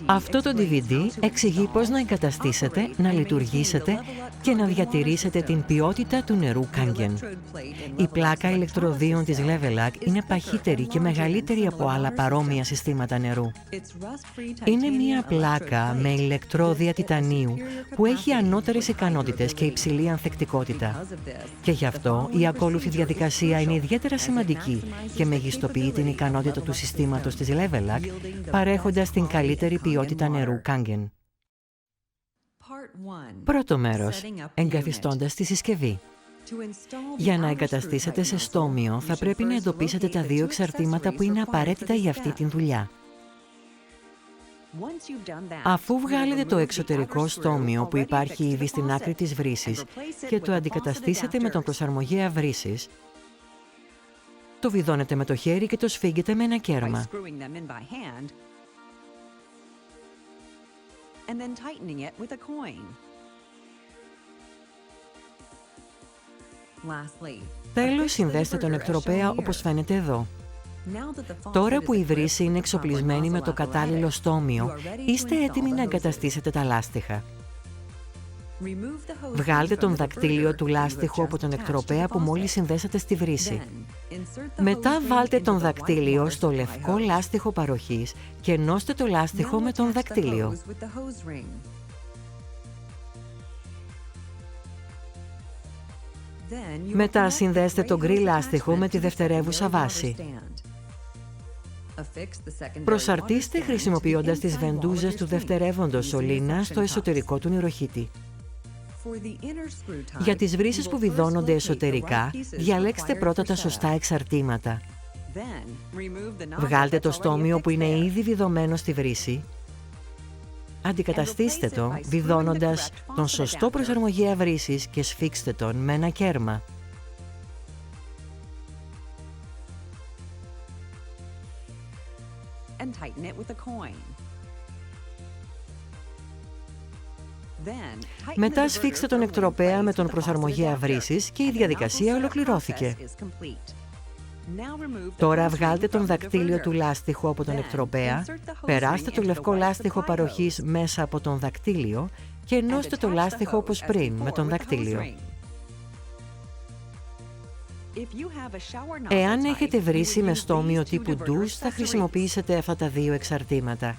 Αυτό το DVD εξηγεί πώς να εγκαταστήσετε, να λειτουργήσετε και να διατηρήσετε την ποιότητα του νερού Kangen. Η πλάκα ηλεκτροδίων της Levelac είναι παχύτερη και μεγαλύτερη από άλλα παρόμοια συστήματα νερού. Είναι μία πλάκα με ηλεκτρόδια τιτανίου που έχει ανώτερες ικανότητες και υψηλή ανθεκτικότητα. Και γι' αυτό η ακόλουθη διαδικασία είναι ιδιαίτερα σημαντική και μεγιστοποιεί την ικανότητα του συστήματος της Levelac, παρέχοντας την καλύτερη ποιότητα νερού Kangen. Πρώτο μέρος. Εγκαθιστώντας τη συσκευή. Για να εγκαταστήσετε σε στόμιο, θα πρέπει να εντοπίσετε τα δύο εξαρτήματα που είναι απαραίτητα για αυτή την δουλειά. Αφού βγάλετε το εξωτερικό στόμιο που υπάρχει ήδη στην άκρη της βρύσης και το αντικαταστήσετε με τον προσαρμογέα βρύσης, το βιδώνετε με το χέρι και το σφίγγετε με ένα κέρμα. Τέλος, συνδέστε τον εκτροπέα όπως φαίνεται εδώ. Τώρα που η βρύση είναι εξοπλισμένη με το κατάλληλο στόμιο, είστε έτοιμοι να εγκαταστήσετε τα λάστιχα. Βγάλτε τον δακτύλιο του λάστιχου από τον εκτροπέα που μόλις συνδέσατε στη βρύση. Μετά βάλτε τον δακτύλιο στο λευκό λάστιχο παροχής και ενώστε το λάστιχο με τον δακτύλιο. Μετά συνδέστε το γκρι λάστιχο με τη δευτερεύουσα βάση. Προσαρτήστε χρησιμοποιώντας τις βεντούζες του δευτερεύοντος σωλήνα στο εσωτερικό του νεροχύτη. Για τις βρύσεις που βιδώνονται εσωτερικά, διαλέξτε πρώτα τα σωστά εξαρτήματα. Βγάλτε το στόμιο που είναι ήδη βιδωμένο στη βρύση. Αντικαταστήστε το βιδώνοντας τον σωστό προσαρμογέα βρύσης και σφίξτε τον με ένα κέρμα. Μετά σφίξτε τον εκτροπέα με τον προσαρμογέα βρύσης και η διαδικασία ολοκληρώθηκε. Τώρα βγάλτε τον δακτύλιο του λάστιχου από τον εκτροπέα, περάστε το λευκό λάστιχο παροχής μέσα από τον δακτύλιο και ενώστε το λάστιχο όπως πριν με τον δακτύλιο. Εάν έχετε βρύση με στόμιο τύπου ντους, θα χρησιμοποιήσετε αυτά τα δύο εξαρτήματα.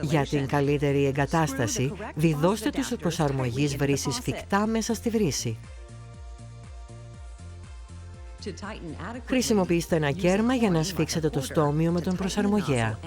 Για την καλύτερη εγκατάσταση, βιδώστε τους προσαρμογής βρύσης φυκτά μέσα στη βρύση. Χρησιμοποιήστε ένα κέρμα για να σφίξετε το στόμιο με τον προσαρμογέα.